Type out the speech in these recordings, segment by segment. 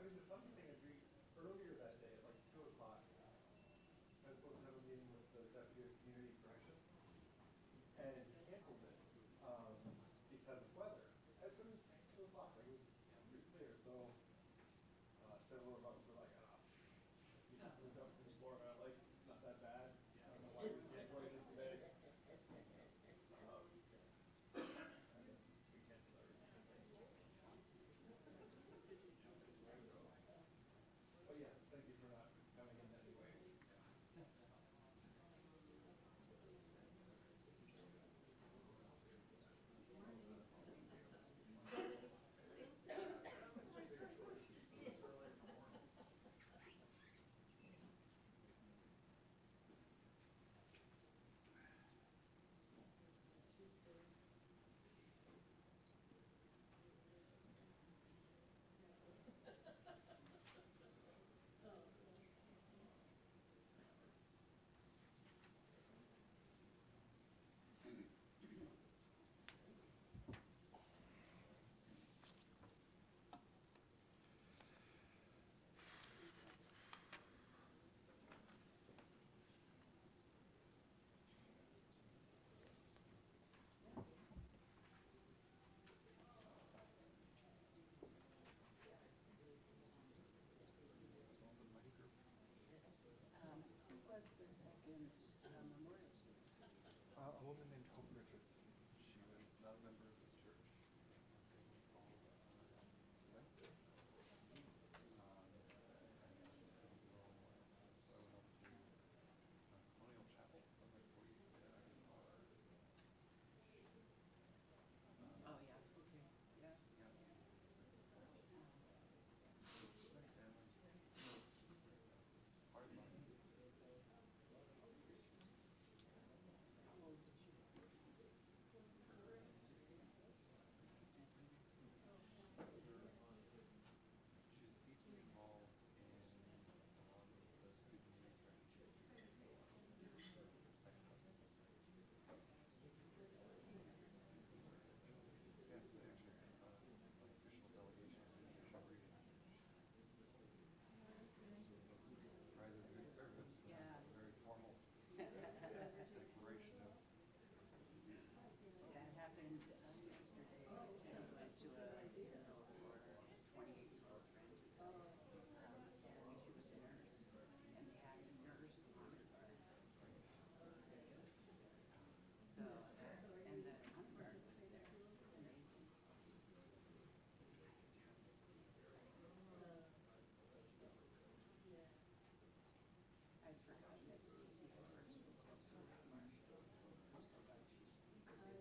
I mean, the funny thing is, earlier that day at like 2 o'clock, I was supposed to have a meeting with the deputy of community corrections, and canceled it because of weather. It was 2 o'clock, like it was pretty clear. So several of us were like, you just moved up to the floor. And I'm like, it's not that bad. I don't know why we canceled it today. And we canceled everything. But yes, thank you for not coming in anyway. Who was the second memorial service? A woman named Hope Richardson. She was not a member of this church. Wednesday. So I went up to Colonial Chapel. Oh, yeah, okay, yeah. Hard line. How old did she? She's deeply involved in the student research. Second husband. Yes, they actually sent official delegations and official readings. Surprise is a good service. Yeah. Very formal declaration of. That happened yesterday. I went to a funeral for a 28-year-old friend. And she was a nurse. And they had a nurse honor guard. So, and the honor guard was there. Amazing. I'd forgotten that Stacy had worked so closely with Marshall. I'm so glad she was able to speak with her.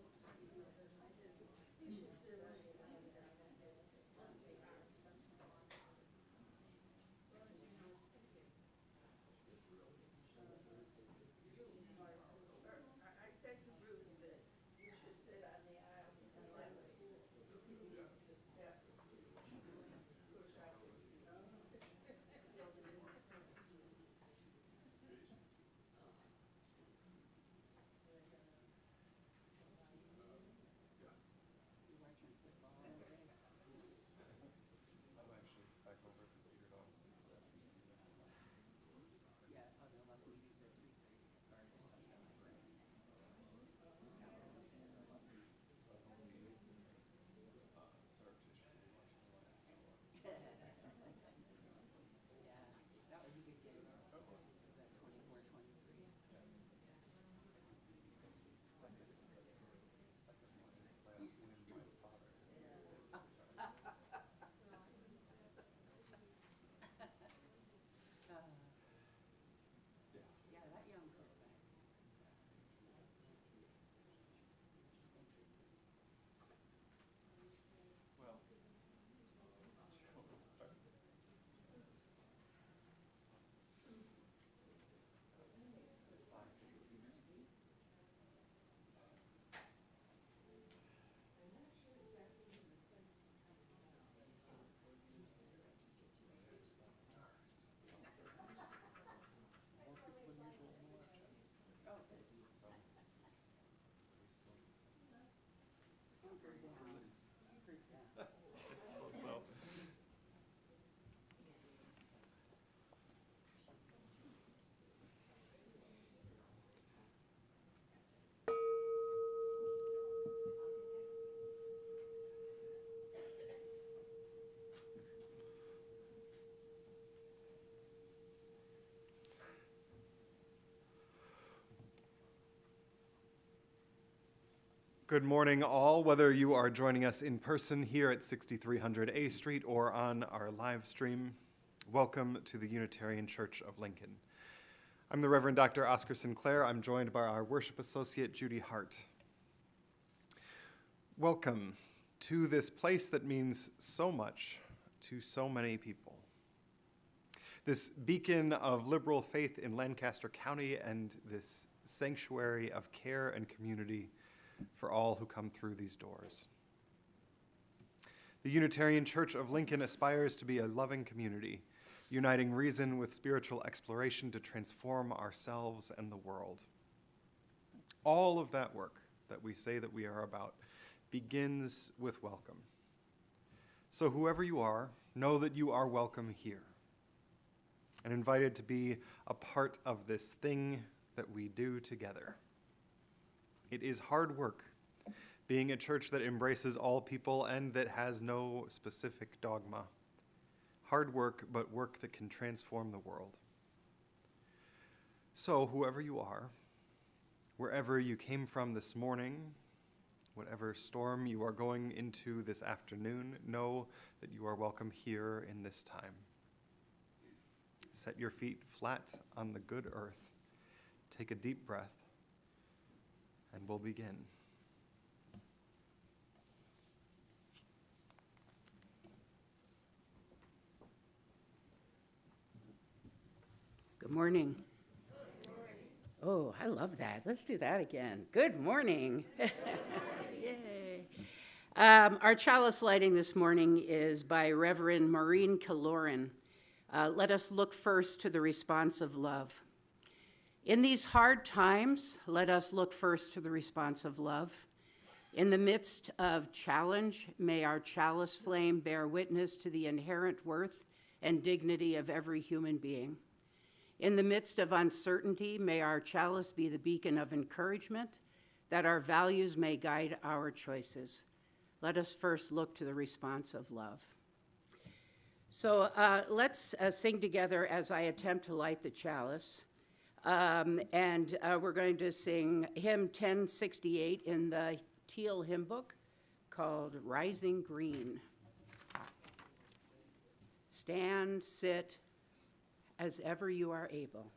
I said to Ruth that you should sit on the aisle and that way the staff push out. You watching football all day? I'm actually back over at the Cedar Dogs. Yeah, oh, they'll love meetings at 3:30 or something like that. Surreptitiously watching the Lions. Yeah, that was a good game. Was that 24-23? Second one is playoff win by the father. Yeah. Yeah, that young quarterback. Well, start. More people than usual in the election. Oh, So we still. hunkered down. Hunkered down. I suppose so. Good morning, all, whether you are joining us in person here at 6300 A Street or on our live stream. Welcome to the Unitarian Church of Lincoln. I'm the Reverend Dr. Oscar Sinclair. I'm joined by our worship associate, Judy Hart. Welcome to this place that means so much to so many people. This beacon of liberal faith in Lancaster County and this sanctuary of care and community for all who come through these doors. The Unitarian Church of Lincoln aspires to be a loving community, uniting reason with spiritual exploration to transform ourselves and the world. All of that work that we say that we are about begins with welcome. So whoever you are, know that you are welcome here and invited to be a part of this thing that we do together. It is hard work being a church that embraces all people and that has no specific dogma. Hard work, but work that can transform the world. So, whoever you are, wherever you came from this morning, whatever storm you are going into this afternoon, know that you are welcome here in this time. Set your feet flat on the good earth. Take a deep breath. And we'll begin. Good morning. Oh, I love that. Let's do that again. Good morning. Yay. Our chalice lighting this morning is by Reverend Maureen Killoran. Let us look first to the response of love. In these hard times, let us look first to the response of love. In the midst of challenge, may our chalice flame bear witness to the inherent worth and dignity of every human being. In the midst of uncertainty, may our chalice be the beacon of encouragement, that our values may guide our choices. Let us first look to the response of love. So let's sing together as I attempt to light the chalice. And we're going to sing hymn 1068 in the Teal hymn book called Rising Green. Stand, sit, as ever you are able.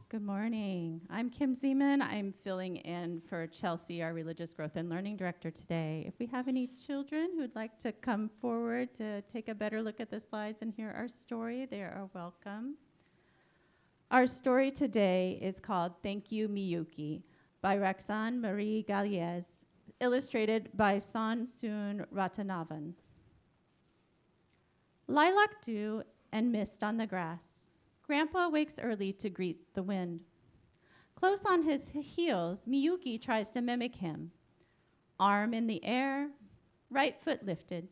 Good morning. I'm Kim Zeman. I'm filling in for Chelsea, our Religious Growth and Learning Director today. If we have any children who'd like to come forward to take a better look at the slides and hear our story, they are welcome. Our story today is called Thank You, Miyuki by Roxanne Marie Galliez, illustrated by Sansoon Ratanavan. Lilac dew and mist on the grass. Grandpa wakes early to greet the wind. Close on his heels, Miyuki tries to mimic him. Arm in the air, right foot lifted.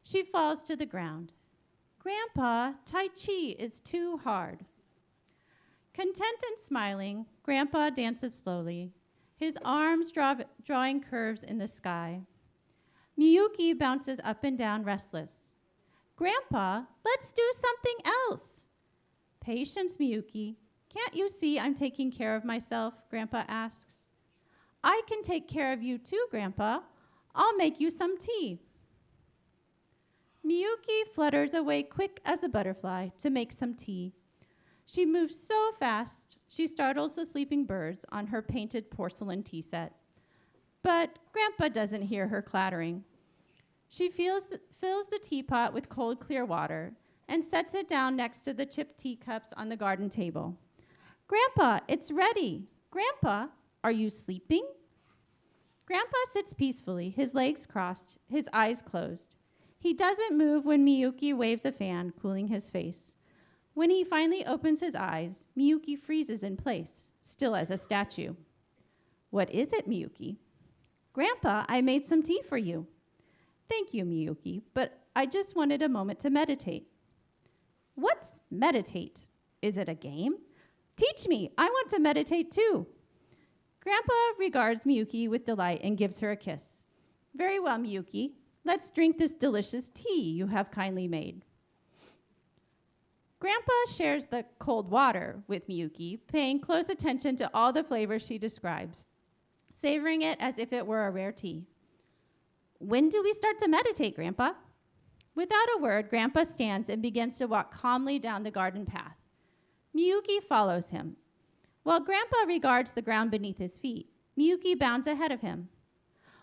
She falls to the ground. Grandpa, Tai Chi is too hard. Content and smiling, Grandpa dances slowly, his arms drawing curves in the sky. Miyuki bounces up and down restless. Grandpa, let's do something else. Patience, Miyuki. Can't you see I'm taking care of myself? Grandpa asks. I can take care of you too, Grandpa. I'll make you some tea. Miyuki flutters away quick as a butterfly to make some tea. She moves so fast, she startles the sleeping birds on her painted porcelain tea set. But Grandpa doesn't hear her clattering. She fills the teapot with cold, clear water and sets it down next to the chipped teacups on the garden table. Grandpa, it's ready. Grandpa, are you sleeping? Grandpa sits peacefully, his legs crossed, his eyes closed. He doesn't move when Miyuki waves a fan, cooling his face. When he finally opens his eyes, Miyuki freezes in place, still as a statue. What is it, Miyuki? Grandpa, I made some tea for you. Thank you, Miyuki, but I just wanted a moment to meditate. What's meditate? Is it a game? Teach me. I want to meditate too. Grandpa regards Miyuki with delight and gives her a kiss. Very well, Miyuki. Let's drink this delicious tea you have kindly made. Grandpa shares the cold water with Miyuki, paying close attention to all the flavors she describes, savoring it as if it were a rare tea. When do we start to meditate, Grandpa? Without a word, Grandpa stands and begins to walk calmly down the garden path. Miyuki follows him. While Grandpa regards the ground beneath his feet, Miyuki bounds ahead of him.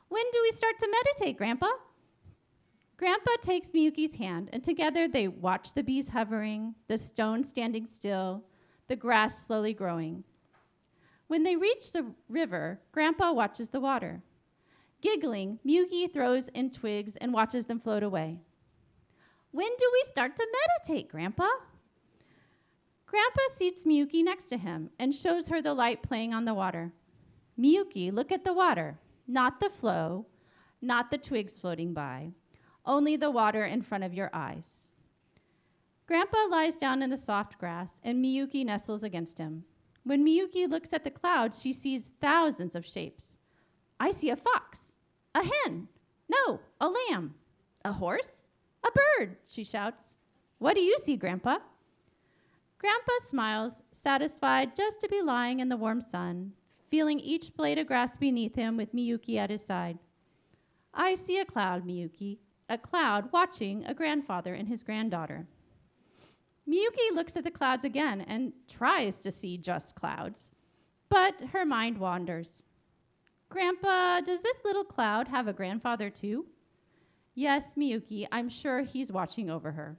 When do we start to meditate, Grandpa? Grandpa takes Miyuki's hand, and together they watch the bees hovering, the stone standing still, the grass slowly growing. When they reach the river, Grandpa watches the water. Giggling, Miyuki throws in twigs and watches them float away. When do we start to meditate, Grandpa? Grandpa seats Miyuki next to him and shows her the light playing on the water. Miyuki, look at the water, not the flow, not the twigs floating by, only the water in front of your eyes. Grandpa lies down in the soft grass and Miyuki nestles against him. When Miyuki looks at the clouds, she sees thousands of shapes. I see a fox, a hen, no, a lamb, a horse, a bird, she shouts. What do you see, Grandpa? Grandpa smiles, satisfied just to be lying in the warm sun, feeling each blade of grass beneath him with Miyuki at his side. I see a cloud, Miyuki, a cloud watching a grandfather and his granddaughter. Miyuki looks at the clouds again and tries to see just clouds, but her mind wanders. Grandpa, does this little cloud have a grandfather too? Yes, Miyuki, I'm sure he's watching over her.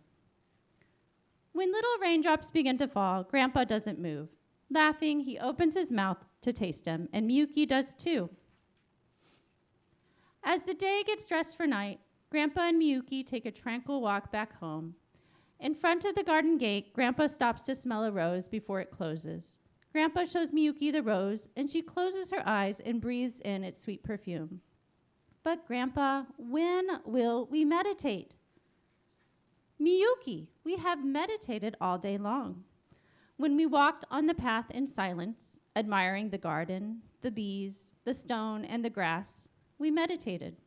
When little raindrops begin to fall, Grandpa doesn't move. Laughing, he opens his mouth to taste them, and Miyuki does too. As the day gets dressed for night, Grandpa and Miyuki take a tranquil walk back home. In front of the garden gate, Grandpa stops to smell a rose before it closes. Grandpa shows Miyuki the rose, and she closes her eyes and breathes in its sweet perfume. But Grandpa, when will we meditate? Miyuki, we have meditated all day long. When we walked on the path in silence, admiring the garden, the bees, the stone, and the grass, we meditated.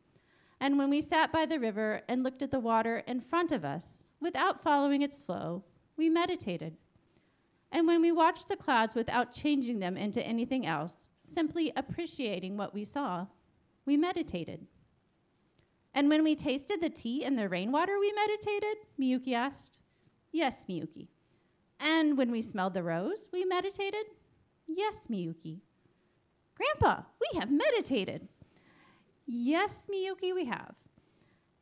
And when we sat by the river and looked at the water in front of us, without following its flow, we meditated. And when we watched the clouds without changing them into anything else, simply appreciating what we saw, we meditated. And when we tasted the tea and the rainwater, we meditated? Miyuki asked. Yes, Miyuki. And when we smelled the rose, we meditated? Yes, Miyuki. Grandpa, we have meditated. Yes, Miyuki, we have.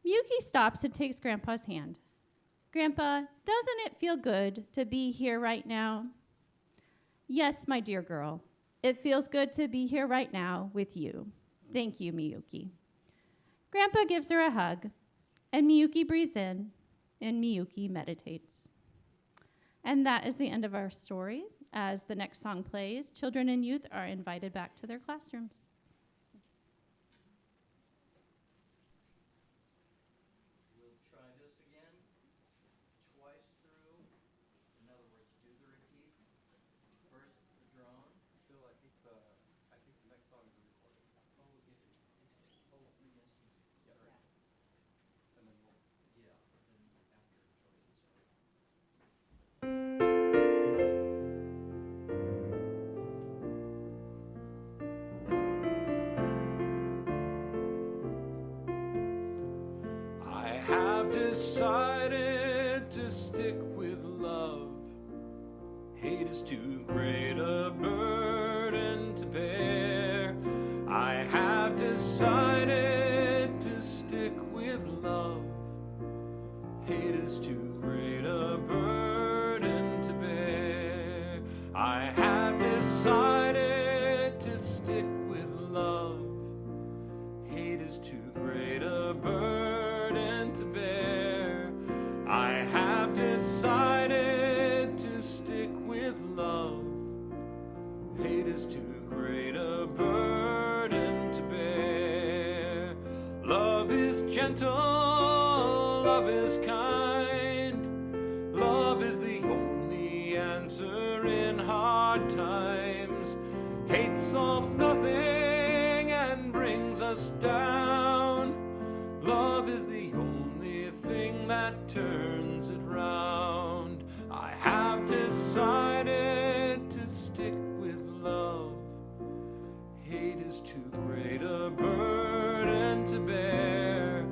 Miyuki stops and takes Grandpa's hand. Grandpa, doesn't it feel good to be here right now? Yes, my dear girl. It feels good to be here right now with you. Thank you, Miyuki. Grandpa gives her a hug, and Miyuki breathes in, and Miyuki meditates. And that is the end of our story. As the next song plays, children and youth are invited back to their classrooms. We'll try this again, twice through. In other words, do the repeat. First, the drone. Bill, I think the next song is a recording. Oh, three instruments. Yeah. Sorry. And then we'll. Yeah, then after choices. I have decided to stick with love. Hate is too great a burden to bear. I have decided to stick with love. Hate is too great a burden to bear. I have decided to stick with love. Hate is too great a burden to bear. I have decided to stick with love. Hate is too great a burden to bear. Love is gentle, love is kind. Love is the only answer in hard times. Hate solves nothing and brings us down. Love is the only thing that turns it round. I have decided to stick with love. Hate is too great a burden to bear.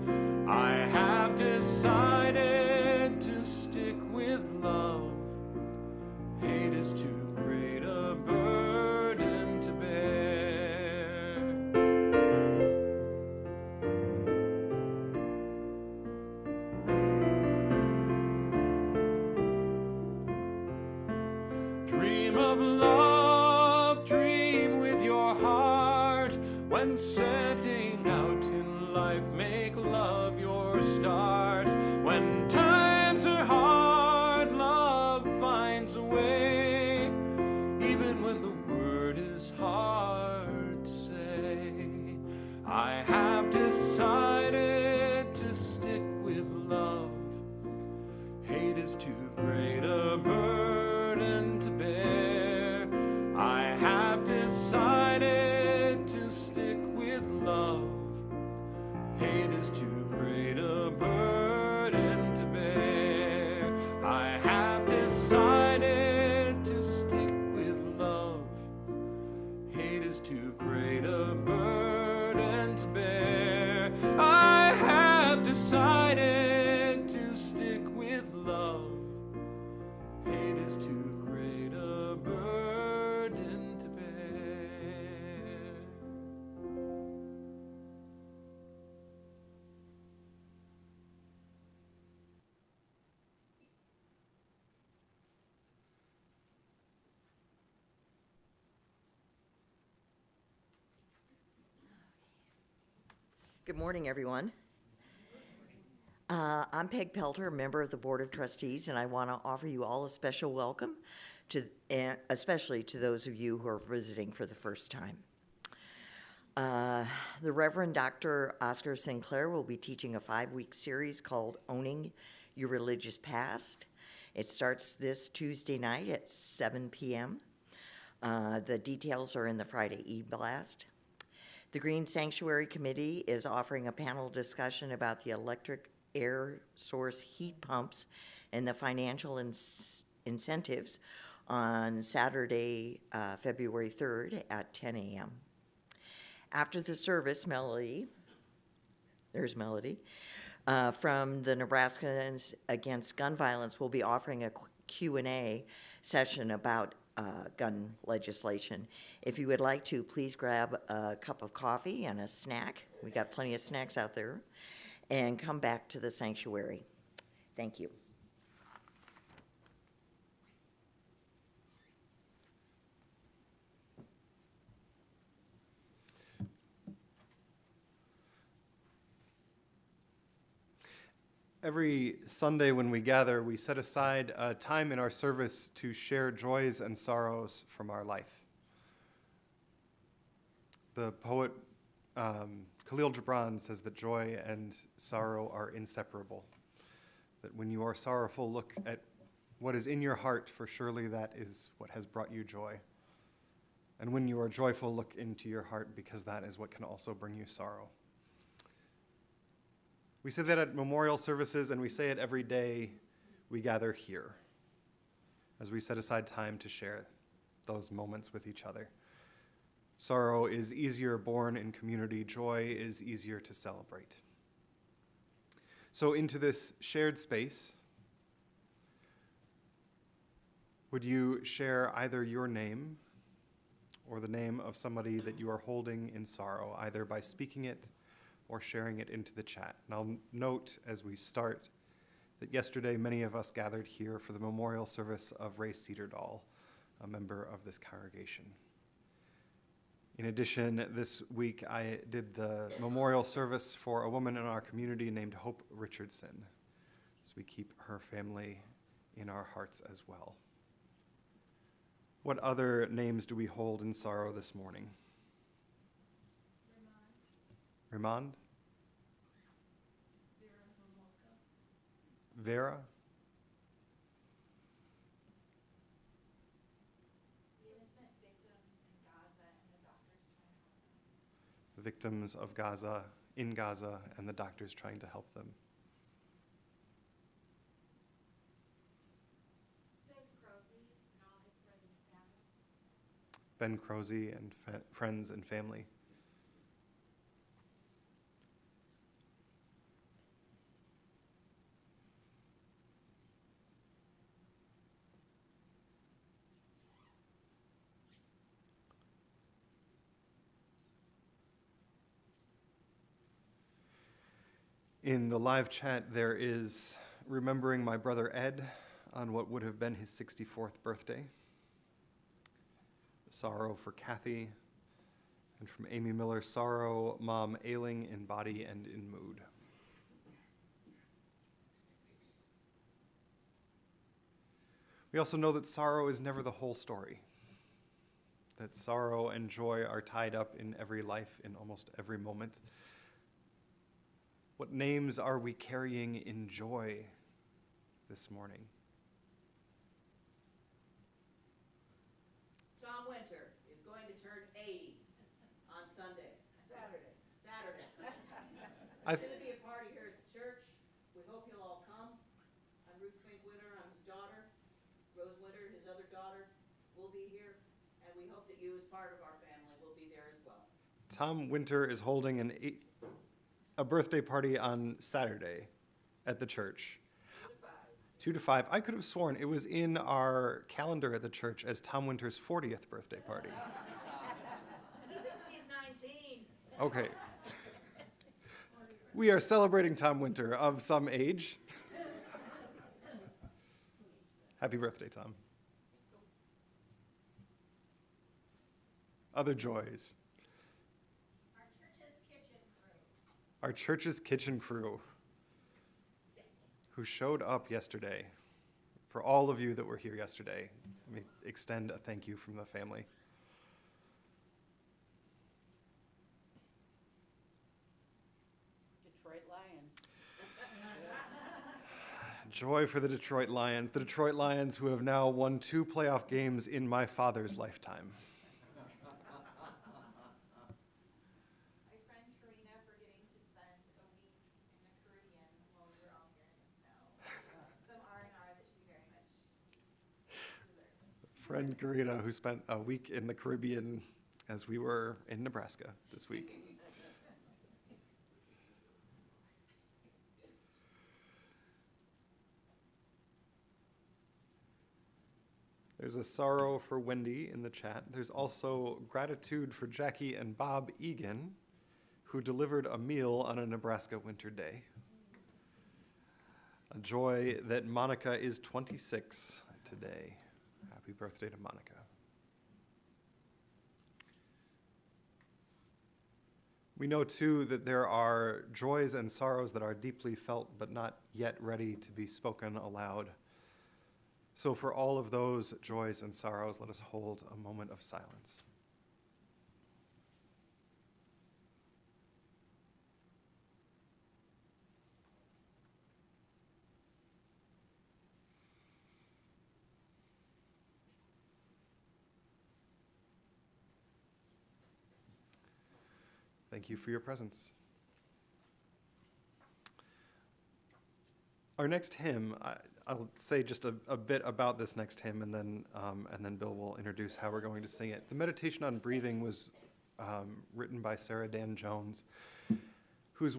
I have decided to stick with love. Hate is too great a burden to bear. Dream of love, dream with your heart. When setting out in life, make love your start. When times are hard, love finds a way. Even when the word is hard to say. I have decided to stick with love. Hate is too great a burden to bear. I have decided to stick with love. Hate is too great a burden to bear. I have decided to stick with love. Hate is too great a burden to bear. I have decided to stick with love. Hate is too great a burden to bear. Good morning, everyone. I'm Peg Pelter, a member of the Board of Trustees, and I want to offer you all a special welcome, especially to those of you who are visiting for the first time. The Reverend Dr. Oscar Sinclair will be teaching a 5-week series called Owning Your Religious Past. It starts this Tuesday night at 7 p.m. The details are in the Friday e-blast. The Green Sanctuary Committee is offering a panel discussion about the electric air source heat pumps and the financial incentives on Saturday, February 3rd at 10 a.m. After the service, Melody from the Nebraskans Against Gun Violence will be offering a Q&A session about gun legislation. If you would like to, please grab a cup of coffee and a snack. We got plenty of snacks out there. And come back to the sanctuary. Thank you. Every Sunday when we gather, we set aside a time in our service to share joys and sorrows from our life. The poet Khalil Gibran says that joy and sorrow are inseparable. That when you are sorrowful, look at what is in your heart, for surely that is what has brought you joy. And when you are joyful, look into your heart, because that is what can also bring you sorrow. We say that at memorial services, and we say it every day we gather here, as we set aside time to share those moments with each other. Sorrow is easier born in community. Joy is easier to celebrate. So into this shared space, would you share either your name or the name of somebody that you are holding in sorrow, either by speaking it or sharing it into the chat? And I'll note as we start that yesterday many of us gathered here for the memorial service of Ray Cedardahl, a member of this congregation. In addition, this week I did the memorial service for a woman in our community named Hope Richardson, as we keep her family in our hearts as well. What other names do we hold in sorrow this morning? Raymond? Vera? The victims of Gaza, in Gaza, and the doctors trying to help them. Ben Crozy and friends and family. In the live chat, there is remembering my brother Ed on what would have been his 64th birthday. Sorrow for Kathy, and from Amy Miller, sorrow, Mom ailing in body and in mood. We also know that sorrow is never the whole story, that sorrow and joy are tied up in every life, in almost every moment. What names are we carrying in joy this morning? Tom Winter is going to turn 80 on Sunday. Saturday. There's going to be a party here at the church. We hope you'll all come. I'm Ruth Fink Winter. I'm his daughter. Rose Winter, his other daughter, will be here. And we hope that you, as part of our family, will be there as well. Tom Winter is holding a birthday party on Saturday at the church. 2 to 5. I could have sworn it was in our calendar at the church as Tom Winter's 40th birthday party. He thinks he's 19. Okay. We are celebrating Tom Winter of some age. Happy birthday, Tom. Other joys. Our church's kitchen crew, who showed up yesterday. For all of you that were here yesterday, let me extend a thank you from the family. Detroit Lions. Joy for the Detroit Lions who have now won 2 playoff games in my father's lifetime. Friend Karina, who spent a week in the Caribbean as we were in Nebraska this week. There's a sorrow for Wendy in the chat. There's also gratitude for Jackie and Bob Egan, who delivered a meal on a Nebraska winter day. A joy that Monica is 26 today. Happy birthday to Monica. We know, too, that there are joys and sorrows that are deeply felt but not yet ready to be spoken aloud. So for all of those joys and sorrows, let us hold a moment of silence. Thank you for your presence. Our next hymn, I'll say just a bit about this next hymn, and then Bill will introduce how we're going to sing it. The Meditation on Breathing was written by Sarah Dan Jones, who's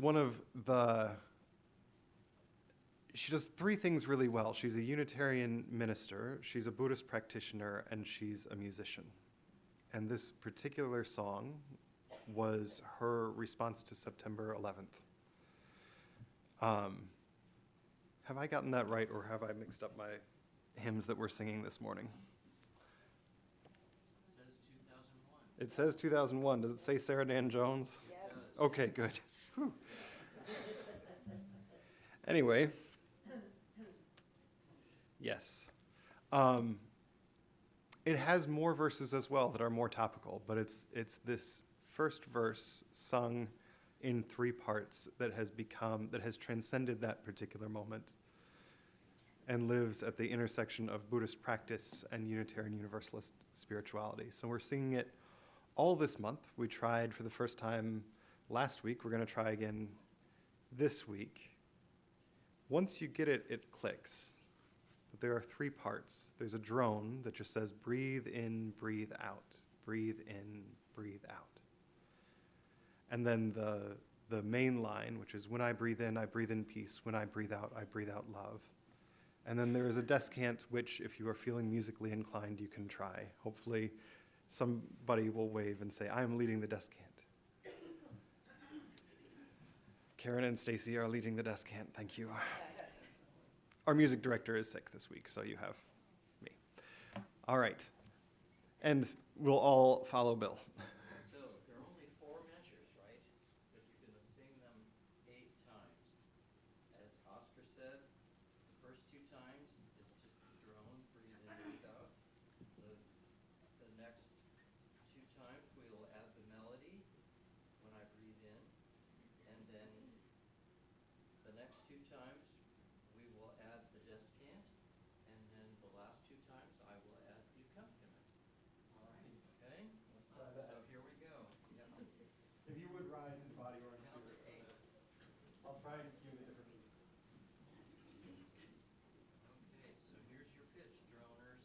she does three things really well. She's a Unitarian minister, she's a Buddhist practitioner, and she's a musician. And this particular song was her response to September 11th. Have I gotten that right, or have I mixed up my hymns that we're singing this morning? It says 2001. It says 2001. Does it say Sarah Dan Jones? Yes. Okay, good. Whew. Anyway, yes. It has more verses as well that are more topical, but it's this first verse sung in three parts that has transcended that particular moment and lives at the intersection of Buddhist practice and Unitarian Universalist spirituality. So we're singing it all this month. We tried for the first time last week. We're going to try again this week. Once you get it, it clicks. But there are three parts. There's a drone that just says, breathe in, breathe out. Breathe in, breathe out. And then the main line, which is, when I breathe in peace. When I breathe out love. And then there is a descant, which if you are feeling musically inclined, you can try. Hopefully somebody will wave and say, I am leading the descant. Karen and Stacy are leading the descant, thank you. Our music director is sick this week, so you have me. All right, and we'll all follow Bill. So there are only 4 measures, right? But you're going to sing them 8 times. As Oscar said, the first 2 times is just the drone, breathe in, breathe out. The next 2 times we will add the melody when I breathe in. And then the next 2 times we will add the descant. And then the last 2 times I will add the accompaniment. All right, Okay? let's try that. So here we go. Yep. If you would rise in body or in Count to spirit. 8. I'll try and cue the different keys. Okay, so here's your pitch, droners.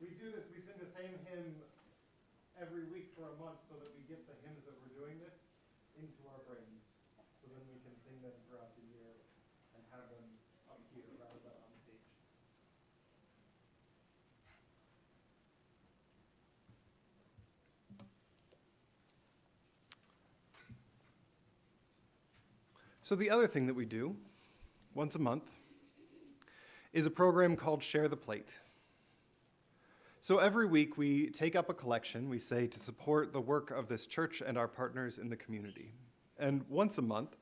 we do this, we sing the same hymn every week for a month so that we get the hymns that we're doing this into our brains. So then we can sing them throughout the year and have them up here rather than on the page. So the other thing that we do once a month is a program called Share the Plate. So every week we take up a collection, we say, to support the work of this church and our partners in the community. And once a month,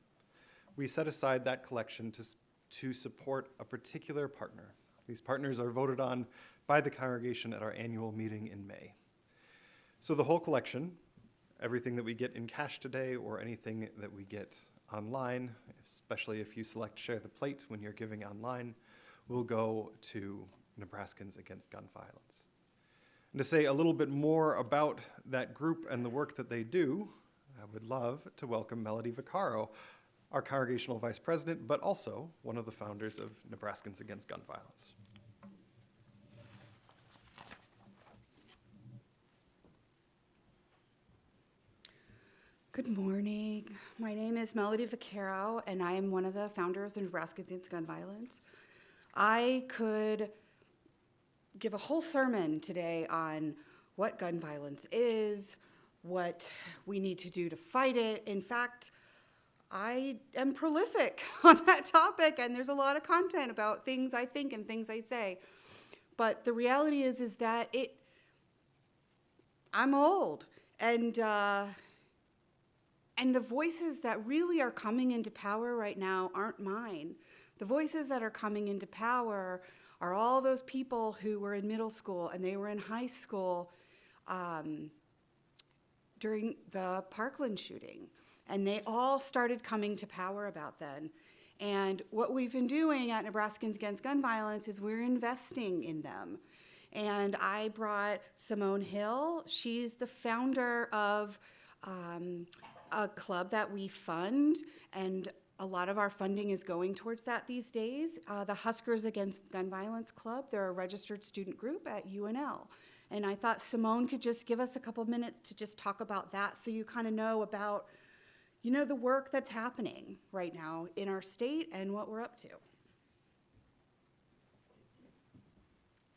we set aside that collection to support a particular partner. These partners are voted on by the congregation at our annual meeting in May. So the whole collection, everything that we get in cash today or anything that we get online, especially if you select Share the Plate when you're giving online, will go to Nebraskans Against Gun Violence. And to say a little bit more about that group and the work that they do, I would love to welcome Melody Vaccaro, our congregational vice president, but also one of the founders of Nebraskans Against Gun Violence. Good morning. My name is Melody Vaccaro, and I am one of the founders of Nebraskans Against Gun Violence. I could give a whole sermon today on what gun violence is, what we need to do to fight it. In fact, I am prolific on that topic, and there's a lot of content about things I think and things I say. But the reality is that I'm old, and the voices that really are coming into power right now aren't mine. The voices that are coming into power are all those people who were in middle school and they were in high school during the Parkland shooting. And they all started coming to power about then. And what we've been doing at Nebraskans Against Gun Violence is we're investing in them. And I brought Simone Hill. She's the founder of a club that we fund, and a lot of our funding is going towards that these days. The Huskers Against Gun Violence Club, they're a registered student group at UNL. And I thought Simone could just give us a couple minutes to just talk about that so you kind of know about, the work that's happening right now in our state and what we're up to.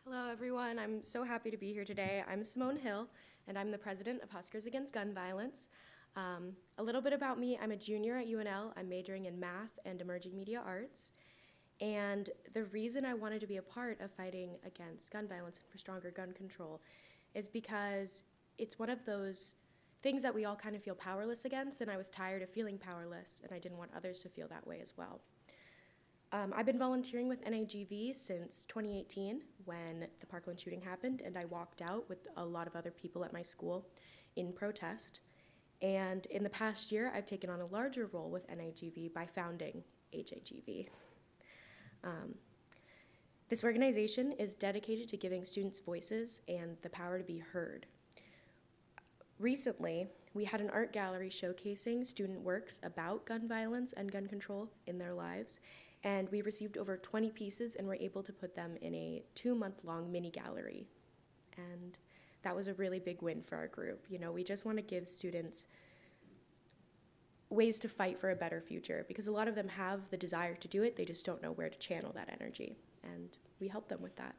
Hello, everyone. I'm so happy to be here today. I'm Simone Hill, and I'm the president of Huskers Against Gun Violence. A little bit about me, I'm a junior at UNL. I'm majoring in math and emerging media arts. And the reason I wanted to be a part of fighting against gun violence and for stronger gun control is because it's one of those things that we all kind of feel powerless against, and I was tired of feeling powerless, and I didn't want others to feel that way as well. I've been volunteering with NAGV since 2018 when the Parkland shooting happened, and I walked out with a lot of other people at my school in protest. And in the past year, I've taken on a larger role with NAGV by founding HAGV. This organization is dedicated to giving students voices and the power to be heard. Recently, we had an art gallery showcasing student works about gun violence and gun control in their lives, and we received over 20 pieces and were able to put them in a 2-month-long mini gallery. And that was a really big win for our group. We just want to give students ways to fight for a better future because a lot of them have the desire to do it, they just don't know where to channel that energy, and we help them with that.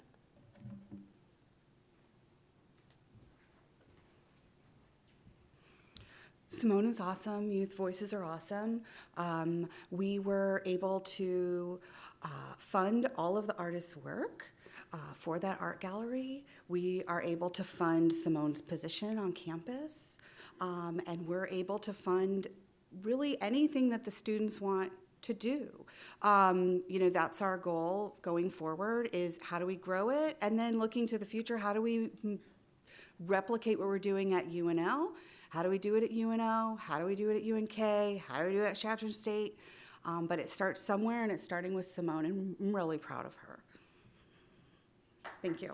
Simone is awesome. Youth Voices are awesome. We were able to fund all of the artists' work for that art gallery. We are able to fund Simone's position on campus, and we're able to fund really anything that the students want to do. That's our goal going forward, is how do we grow it? And then looking to the future, how do we replicate what we're doing at UNL? How do we do it at UNO? How do we do it at UNK? How do we do it at Chadron State? But it starts somewhere, and it's starting with Simone, and I'm really proud of her. Thank you.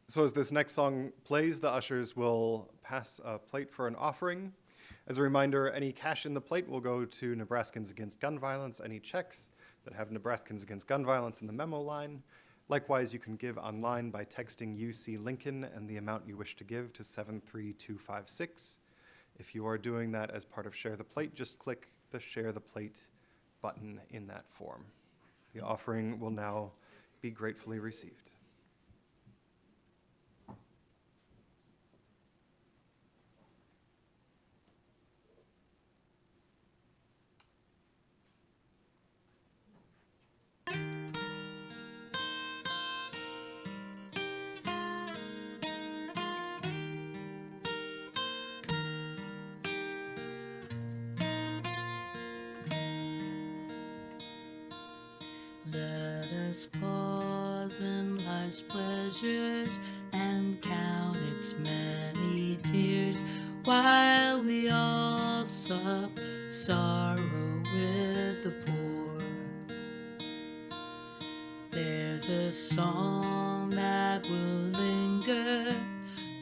So as this next song plays, the ushers will pass a plate for an offering. As a reminder, any cash in the plate will go to Nebraskans Against Gun Violence. Any checks that have Nebraskans Against Gun Violence in the memo line. Likewise, you can give online by texting UC Lincoln and the amount you wish to give to 73256. If you are doing that as part of Share the Plate, just click the Share the Plate button in that form. The offering will now be gratefully received. Let us pause in life's pleasures and count its many tears, while we all sup sorrow with the poor. There's a song that will linger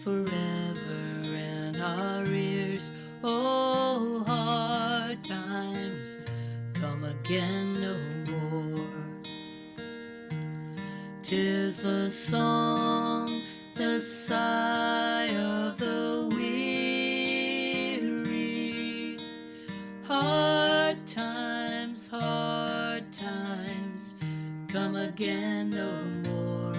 forever in our ears. Oh, hard times come again no more. 'Tis the song, the sigh of the weary. Hard times come again no more.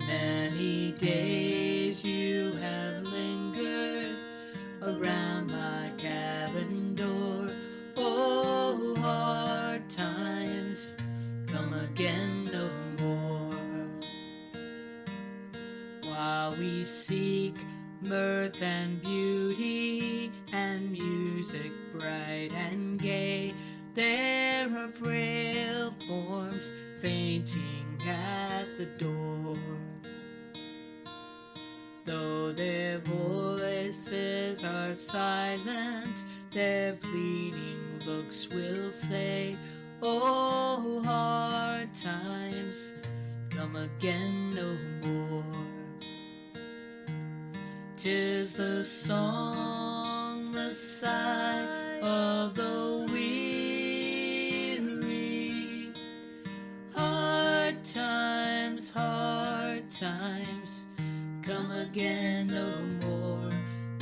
Many days you have lingered around my cabin door. Oh, hard times come again no more. While we seek mirth and beauty and music bright and gay, there are frail forms fainting at the door. Though their voices are silent, their pleading looks will say, oh, hard times come again no more. 'Tis the song, the sigh of the weary. Hard times come again no more.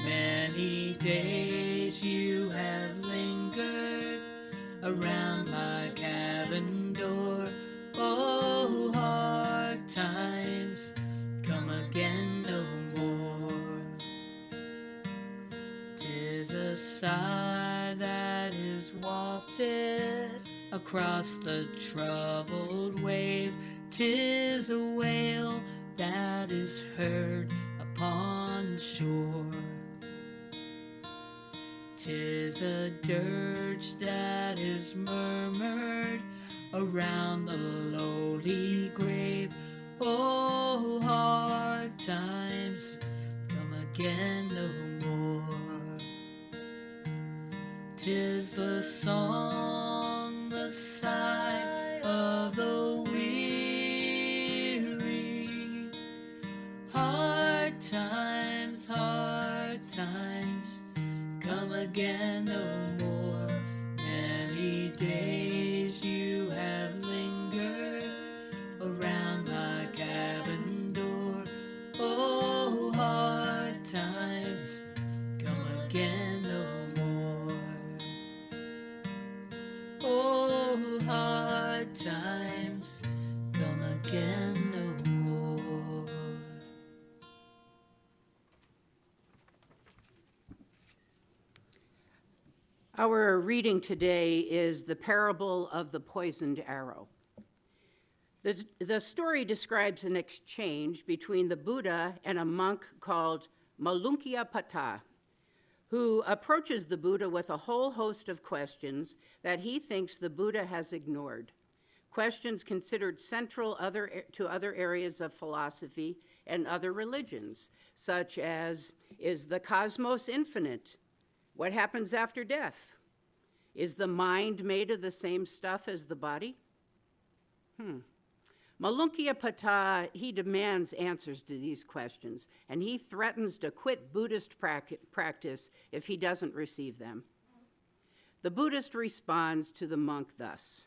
Many days you have lingered around my cabin door. Oh, hard times come again no more. 'Tis a sigh that is wafted across the troubled wave. 'Tis a wail that is heard upon the shore. 'Tis a dirge that is murmured around the lowly grave. Oh, hard times come again no more. 'Tis the song, the sigh of the weary. Hard times come again no more. Many days you have lingered around my cabin door. Oh, hard times come again no more. Oh, hard times come again no more. Our reading today is the parable of the poisoned arrow. The story describes an exchange between the Buddha and a monk called Malunkyapata, who approaches the Buddha with a whole host of questions that he thinks the Buddha has ignored. Questions considered central to other areas of philosophy and other religions, such as, is the cosmos infinite? What happens after death? Is the mind made of the same stuff as the body? Malunkyapata, he demands answers to these questions, and he threatens to quit Buddhist practice if he doesn't receive them. The Buddhist responds to the monk thus: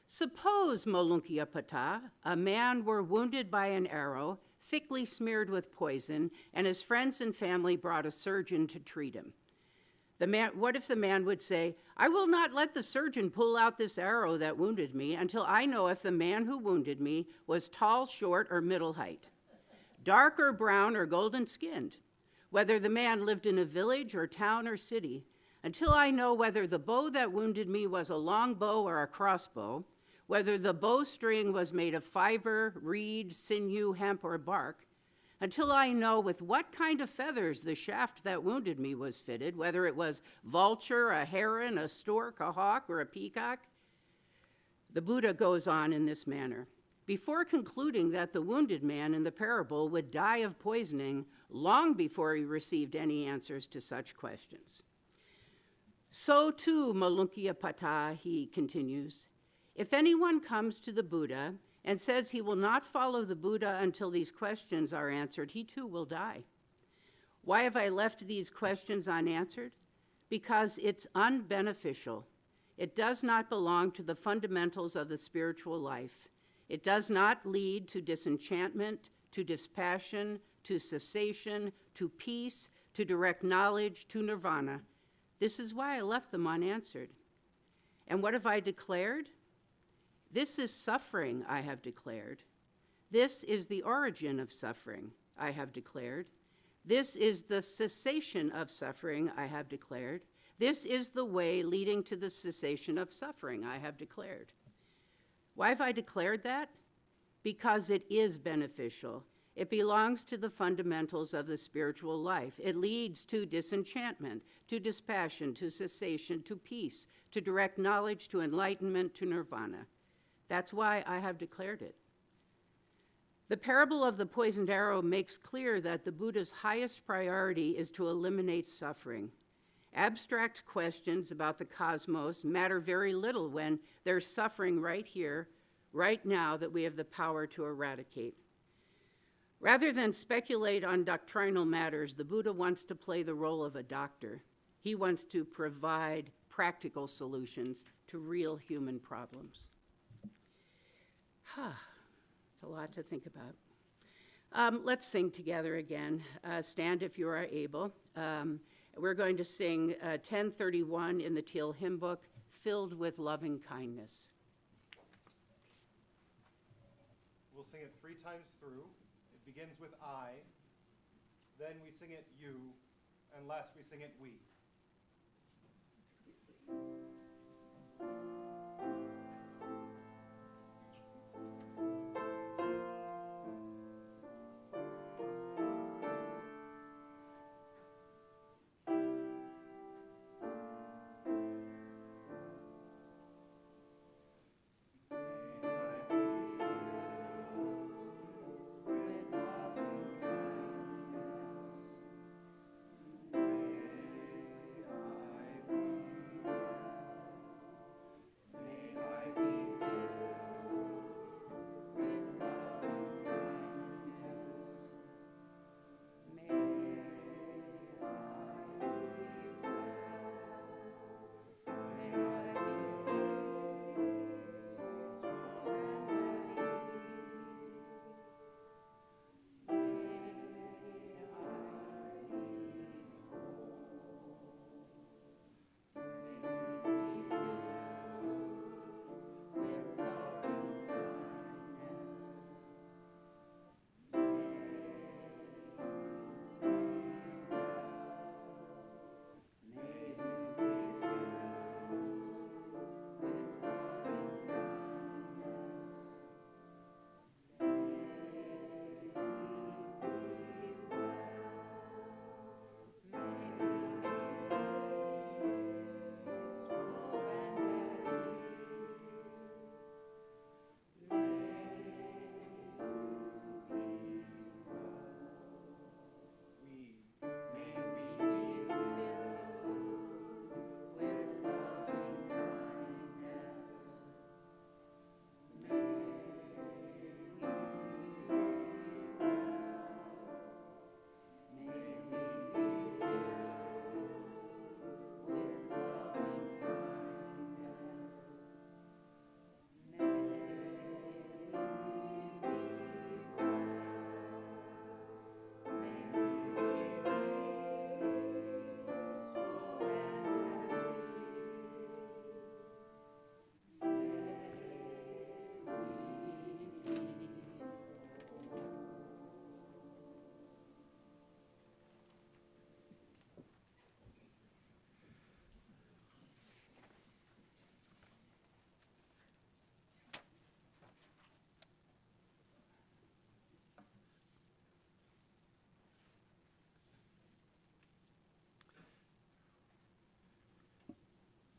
Suppose, Malunkyapata, a man were wounded by an arrow, thickly smeared with poison, and his friends and family brought a surgeon to treat him. What if the man would say, I will not let the surgeon pull out this arrow that wounded me until I know if the man who wounded me was tall, short, or middle height, dark or brown or golden skinned, whether the man lived in a village or town or city, until I know whether the bow that wounded me was a long bow or a crossbow, whether the bowstring was made of fiber, reed, sinew, hemp, or bark, until I know with what kind of feathers the shaft that wounded me was fitted, whether it was vulture, a heron, a stork, a hawk, or a peacock. The Buddha goes on in this manner. Before concluding that the wounded man in the parable would die of poisoning long before he received any answers to such questions. So too, Malunkyapata, he continues, if anyone comes to the Buddha and says he will not follow the Buddha until these questions are answered, he too will die. Why have I left these questions unanswered? Because it's unbeneficial. It does not belong to the fundamentals of the spiritual life. It does not lead to disenchantment, to dispassion, to cessation, to peace, to direct knowledge, to nirvana. This is why I left them unanswered. And what have I declared? This is suffering, I have declared. This is the origin of suffering, I have declared. This is the cessation of suffering, I have declared. This is the way leading to the cessation of suffering, I have declared. Why have I declared that? Because it is beneficial. It belongs to the fundamentals of the spiritual life. It leads to disenchantment, to dispassion, to cessation, to peace, to direct knowledge, to enlightenment, to nirvana. That's why I have declared it. The parable of the poisoned arrow makes clear that the Buddha's highest priority is to eliminate suffering. Abstract questions about the cosmos matter very little when there's suffering right here, right now, that we have the power to eradicate. Rather than speculate on doctrinal matters, the Buddha wants to play the role of a doctor. He wants to provide practical solutions to real human problems. It's a lot to think about. Let's sing together again. Stand if you are able. We're going to sing 1031 in the Teal Hymn Book, Filled with Loving Kindness. We'll sing it 3 times through. It begins with I, then we sing it you, and last we sing it we.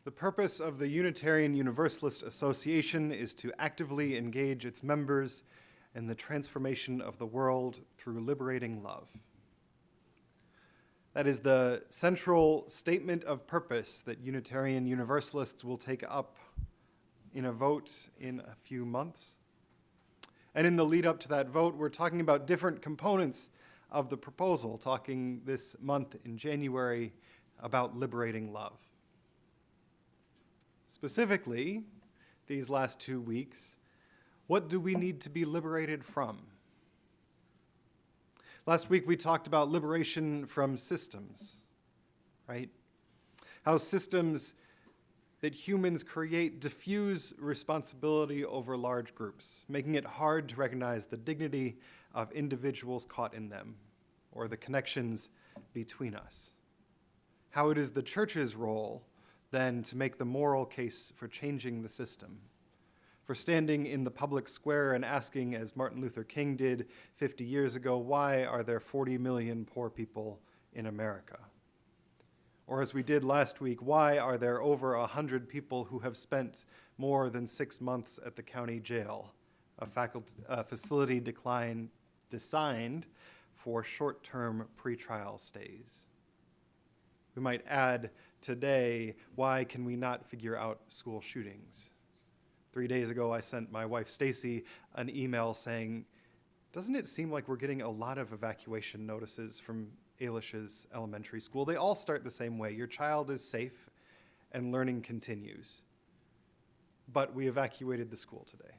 The purpose of the Unitarian Universalist Association is to actively engage its members in the transformation of the world through liberating love. That is the central statement of purpose that Unitarian Universalists will take up in a vote in a few months. And in the lead up to that vote, we're talking about different components of the proposal, talking this month in January about liberating love. Specifically, these last 2 weeks, what do we need to be liberated from? Last week we talked about liberation from systems, right? How systems that humans create diffuse responsibility over large groups, making it hard to recognize the dignity of individuals caught in them, or the connections between us. How it is the church's role, then, to make the moral case for changing the system, for standing in the public square and asking, as Martin Luther King did 50 years ago, why are there 40 million poor people in America? Or as we did last week, why are there over 100 people who have spent more than 6 months at the county jail, a facility designed for short-term pretrial stays? We might add today, why can we not figure out school shootings? 3 days ago, I sent my wife Stacy an email saying, doesn't it seem like we're getting a lot of evacuation notices from Ailish's elementary school? They all start the same way. Your child is safe and learning continues. But we evacuated the school today.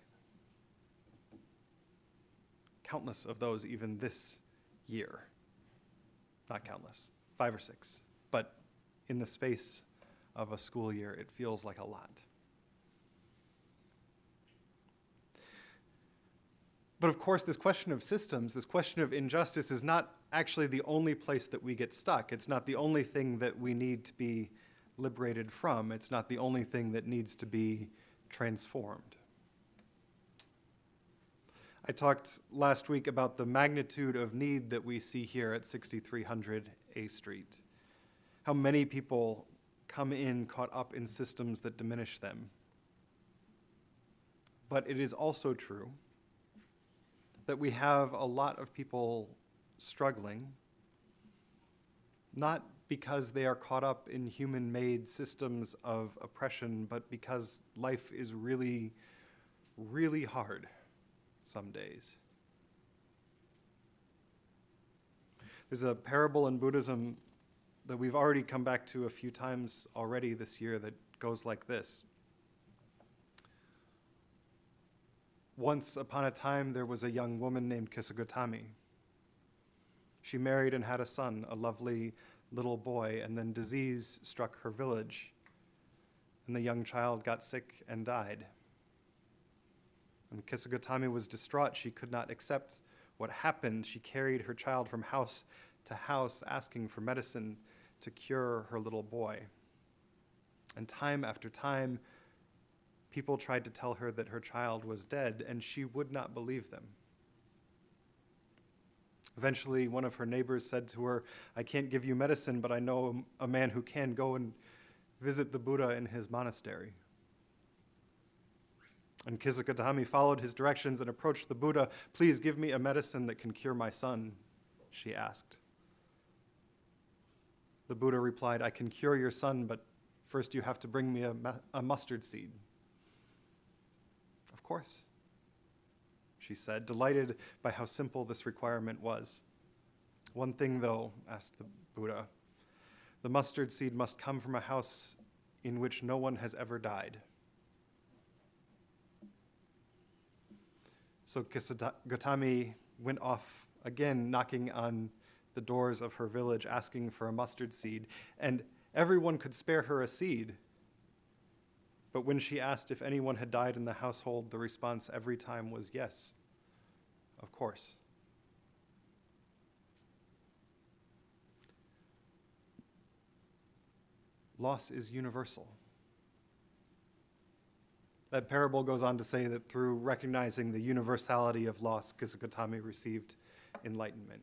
Countless of those even this year. Not countless, 5 or 6. But in the space of a school year, it feels like a lot. But of course, this question of systems, this question of injustice is not actually the only place that we get stuck. It's not the only thing that we need to be liberated from. It's not the only thing that needs to be transformed. I talked last week about the magnitude of need that we see here at 6300 A Street. How many people come in caught up in systems that diminish them. But it is also true that we have a lot of people struggling, not because they are caught up in human-made systems of oppression, but because life is really, really hard some days. There's a parable in Buddhism that we've already come back to a few times already this year that goes like this. Once upon a time, there was a young woman named Kisagutami. She married and had a son, a lovely little boy, and then disease struck her village, and the young child got sick and died. And Kisagutami was distraught. She could not accept what happened. She carried her child from house to house, asking for medicine to cure her little boy. And time after time, people tried to tell her that her child was dead, and she would not believe them. Eventually, one of her neighbors said to her, I can't give you medicine, but I know a man who can go and visit the Buddha in his monastery. And Kisagutami followed his directions and approached the Buddha. Please give me a medicine that can cure my son, she asked. The Buddha replied, I can cure your son, but first you have to bring me a mustard seed. Of course, she said, delighted by how simple this requirement was. One thing, though, asked the Buddha, the mustard seed must come from a house in which no one has ever died. So Kisagutami went off again, knocking on the doors of her village, asking for a mustard seed, and everyone could spare her a seed. But when she asked if anyone had died in the household, the response every time was yes, of course. Loss is universal. That parable goes on to say that through recognizing the universality of loss, Kisagutami received enlightenment.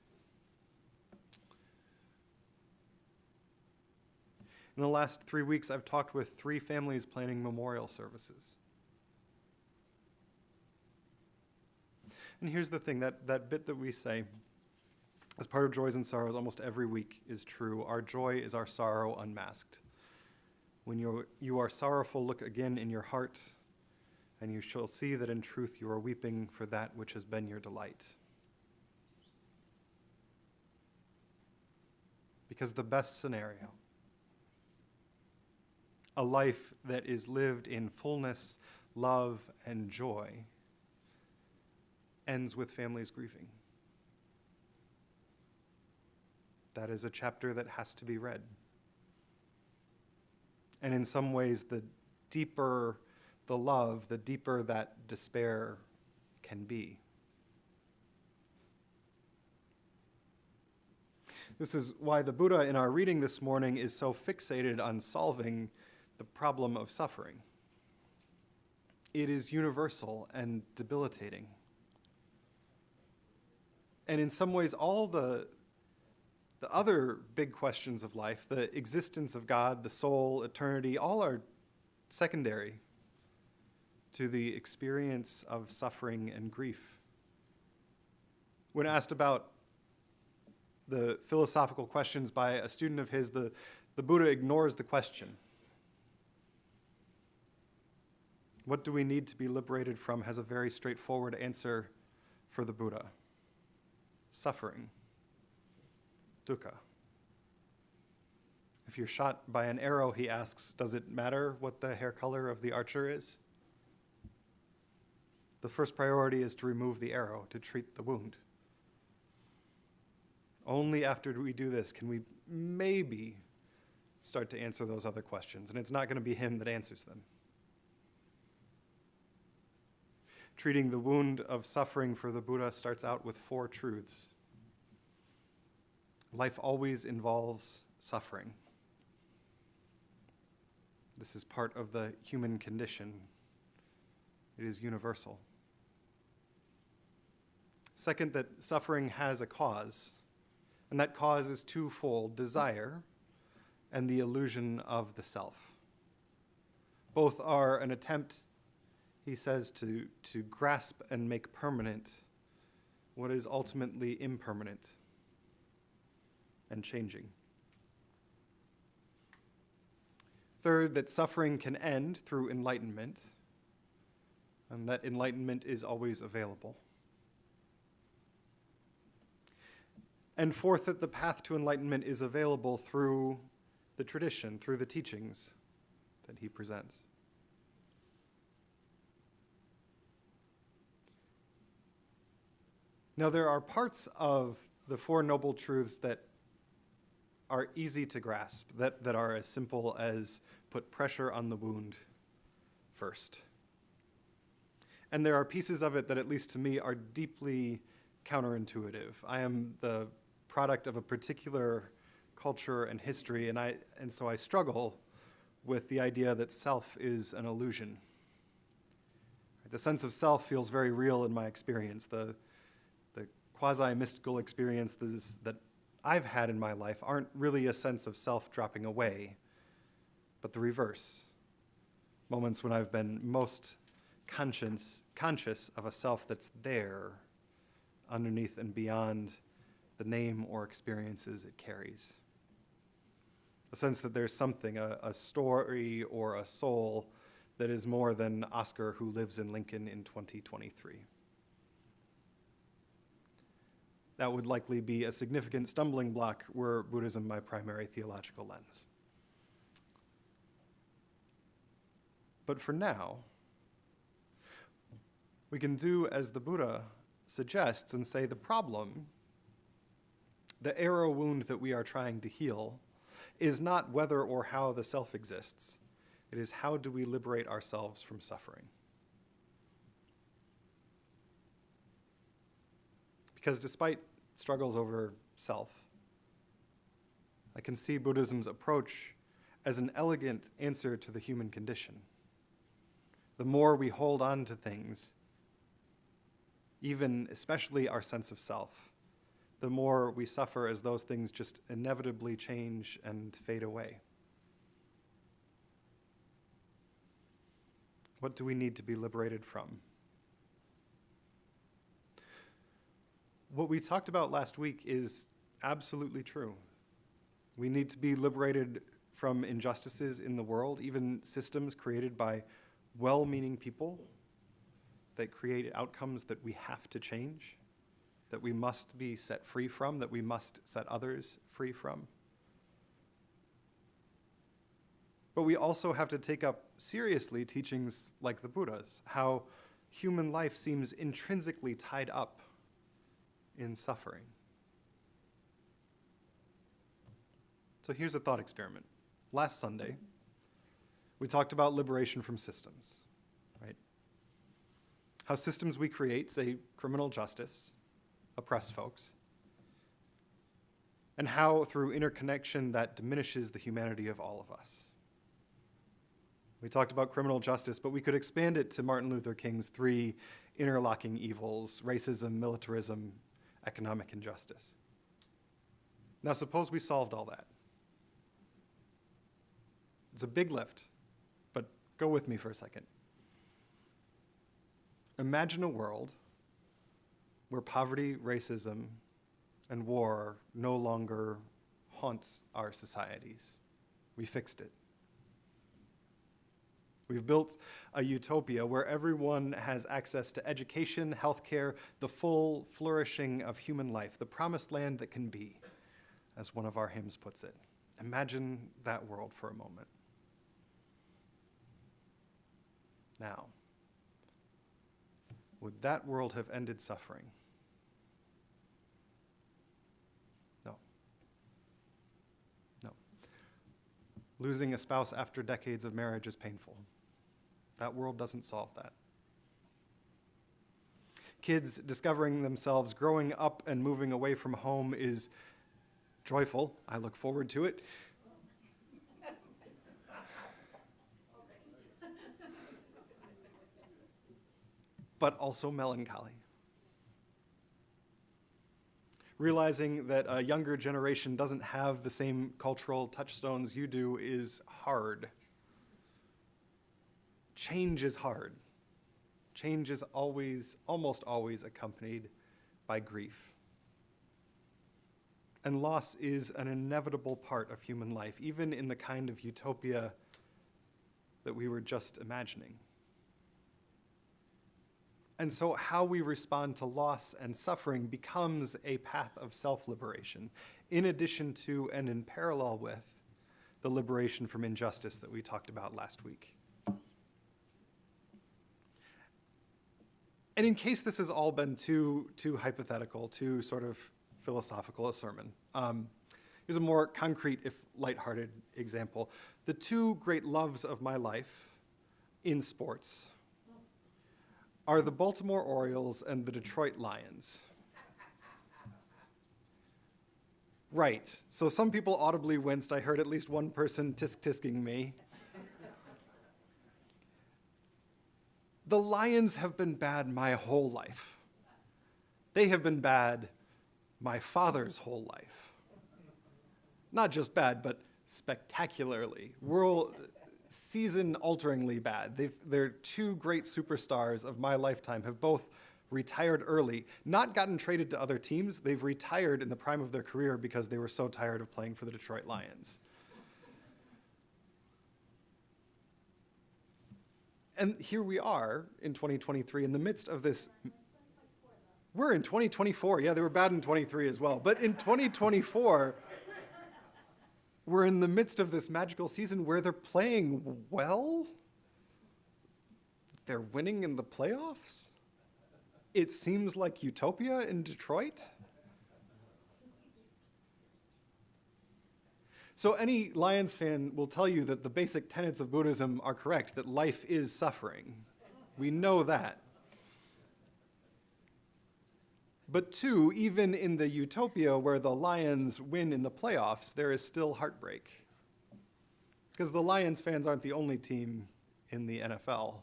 In the last 3 weeks, I've talked with 3 families planning memorial services. And here's the thing, that bit that we say as part of Joys and Sorrows almost every week is true. Our joy is our sorrow unmasked. When you are sorrowful, look again in your heart, and you shall see that in truth you are weeping for that which has been your delight. Because the best scenario, a life that is lived in fullness, love, and joy, ends with families grieving. That is a chapter that has to be read. And in some ways, the deeper the love, the deeper that despair can be. This is why the Buddha in our reading this morning is so fixated on solving the problem of suffering. It is universal and debilitating. And in some ways, all the other big questions of life, the existence of God, the soul, eternity, all are secondary to the experience of suffering and grief. When asked about the philosophical questions by a student of his, the Buddha ignores the question. What do we need to be liberated from has a very straightforward answer for the Buddha. Suffering. Dukkha. If you're shot by an arrow, he asks, does it matter what the hair color of the archer is? The first priority is to remove the arrow, to treat the wound. Only after we do this can we maybe start to answer those other questions, and it's not going to be him that answers them. Treating the wound of suffering for the Buddha starts out with 4 truths. Life always involves suffering. This is part of the human condition. It is universal. Second, that suffering has a cause, and that cause is twofold: desire and the illusion of the self. Both are an attempt, he says, to grasp and make permanent what is ultimately impermanent and changing. Third, that suffering can end through enlightenment, and that enlightenment is always available. And fourth, that the path to enlightenment is available through the tradition, through the teachings that he presents. Now, there are parts of the Four Noble Truths that are easy to grasp, that are as simple as put pressure on the wound first. And there are pieces of it that, at least to me, are deeply counterintuitive. I am the product of a particular culture and history, and so I struggle with the idea that self is an illusion. The sense of self feels very real in my experience. The quasi-mystical experiences that I've had in my life aren't really a sense of self dropping away, but the reverse. Moments when I've been most conscious of a self that's there, underneath and beyond the name or experiences it carries. A sense that there's something, a story or a soul that is more than Oscar who lives in Lincoln in 2023. That would likely be a significant stumbling block were Buddhism my primary theological lens. But for now, we can do as the Buddha suggests and say the problem, the arrow wound that we are trying to heal, is not whether or how the self exists. It is how do we liberate ourselves from suffering. Because despite struggles over self, I can see Buddhism's approach as an elegant answer to the human condition. The more we hold on to things, even especially our sense of self, the more we suffer as those things just inevitably change and fade away. What do we need to be liberated from? What we talked about last week is absolutely true. We need to be liberated from injustices in the world, even systems created by well-meaning people that create outcomes that we have to change, that we must be set free from, that we must set others free from. But we also have to take up seriously teachings like the Buddha's, how human life seems intrinsically tied up in suffering. So here's a thought experiment. Last Sunday, we talked about liberation from systems, right? How systems we create, say criminal justice, oppress folks, and how through interconnection that diminishes the humanity of all of us. We talked about criminal justice, but we could expand it to Martin Luther King's 3 interlocking evils: racism, militarism, economic injustice. Now suppose we solved all that. It's a big lift, but go with me for a second. Imagine a world where poverty, racism, and war no longer haunts our societies. We fixed it. We've built a utopia where everyone has access to education, healthcare, the full flourishing of human life, the promised land that can be, as one of our hymns puts it. Imagine that world for a moment. Now, would that world have ended suffering? No. No. Losing a spouse after decades of marriage is painful. That world doesn't solve that. Kids discovering themselves, growing up and moving away from home is joyful. I look forward to it. But also melancholy. Realizing that a younger generation doesn't have the same cultural touchstones you do is hard. Change is hard. Change is almost always accompanied by grief. And loss is an inevitable part of human life, even in the kind of utopia that we were just imagining. And so how we respond to loss and suffering becomes a path of self-liberation, in addition to and in parallel with the liberation from injustice that we talked about last week. And in case this has all been too hypothetical, too sort of philosophical a sermon, here's a more concrete, if lighthearted example. The 2 great loves of my life in sports are the Baltimore Orioles and the Detroit Lions. Right, so some people audibly winced. I heard at least one person tisk-tisking me. The Lions have been bad my whole life. They have been bad my father's whole life. Not just bad, but spectacularly, season-alteringly bad. They're 2 great superstars of my lifetime have both retired early, not gotten traded to other teams. They've retired in the prime of their career because they were so tired of playing for the Detroit Lions. And here we are in 2023 in the midst of this. We're in 2024. Yeah, they were bad in 23 as well. But in 2024, we're in the midst of this magical season where they're playing well. They're winning in the playoffs. It seems like utopia in Detroit. So any Lions fan will tell you that the basic tenets of Buddhism are correct, that life is suffering. We know that. But 2, even in the utopia where the Lions win in the playoffs, there is still heartbreak. Because the Lions fans aren't the only team in the NFL.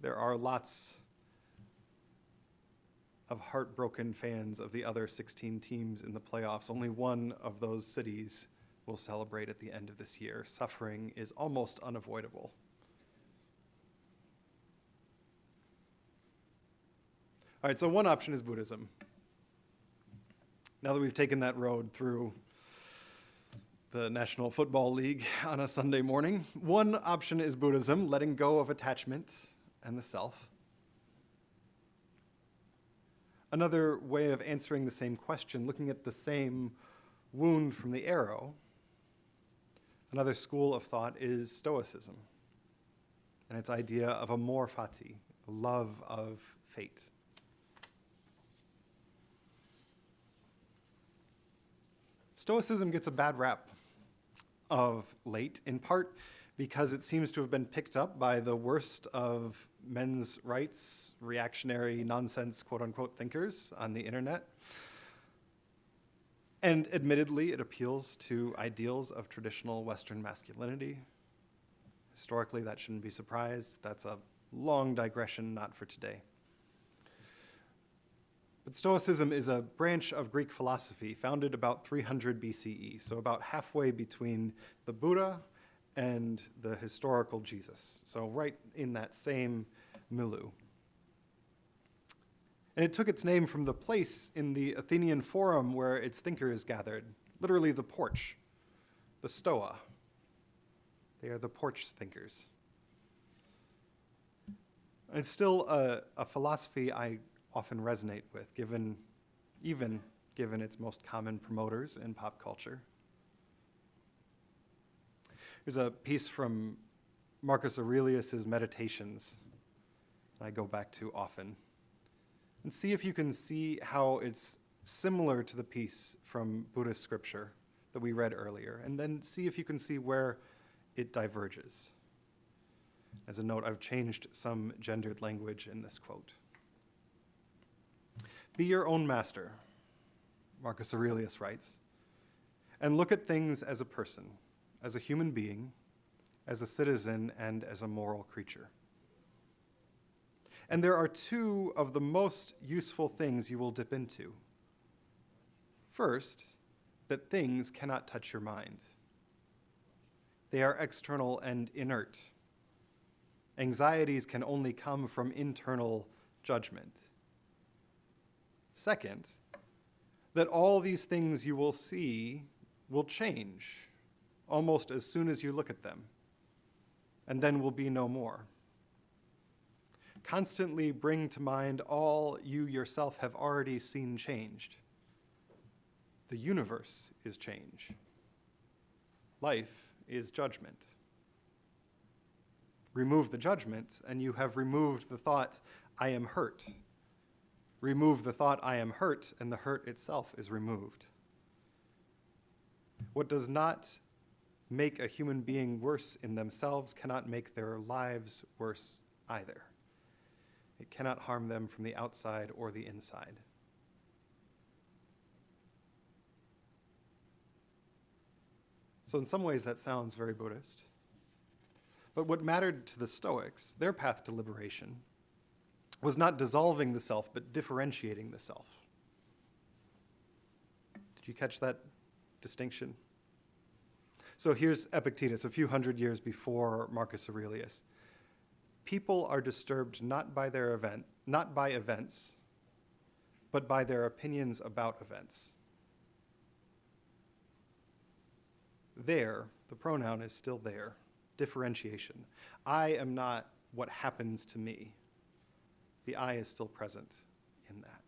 There are lots of heartbroken fans of the other 16 teams in the playoffs. Only one of those cities will celebrate at the end of this year. Suffering is almost unavoidable. All right, so one option is Buddhism. Now that we've taken that road through the National Football League on a Sunday morning, one option is Buddhism, letting go of attachment and the self. Another way of answering the same question, looking at the same wound from the arrow, another school of thought is Stoicism and its idea of amor fati, love of fate. Stoicism gets a bad rap of late, in part because it seems to have been picked up by the worst of men's rights, reactionary nonsense, quote-unquote, thinkers on the internet. And admittedly, it appeals to ideals of traditional Western masculinity. Historically, that shouldn't be surprised. That's a long digression, not for today. But Stoicism is a branch of Greek philosophy founded about 300 BCE, so about halfway between the Buddha and the historical Jesus, so right in that same milieu. And it took its name from the place in the Athenian Forum where its thinkers gathered, literally the porch, the Stoa. They are the porch thinkers. And it's still a philosophy I often resonate with, even given its most common promoters in pop culture. There's a piece from Marcus Aurelius' Meditations that I go back to often. And see if you can see how it's similar to the piece from Buddhist scripture that we read earlier, and then see if you can see where it diverges. As a note, I've changed some gendered language in this quote. Be your own master, Marcus Aurelius writes, and look at things as a person, as a human being, as a citizen, and as a moral creature. And there are two of the most useful things you will dip into. First, that things cannot touch your mind. They are external and inert. Anxieties can only come from internal judgment. Second, that all these things you will see will change almost as soon as you look at them, and then will be no more. Constantly bring to mind all you yourself have already seen changed. The universe is change. Life is judgment. Remove the judgment, and you have removed the thought, I am hurt. Remove the thought, I am hurt, and the hurt itself is removed. What does not make a human being worse in themselves cannot make their lives worse either. It cannot harm them from the outside or the inside. So in some ways that sounds very Buddhist. But what mattered to the Stoics, their path to liberation, was not dissolving the self, but differentiating the self. Did you catch that distinction? So here's Epictetus, a few hundred years before Marcus Aurelius. People are disturbed not by events, but by their opinions about events. There, the pronoun is still there, differentiation. I am not what happens to me. The I is still present in that.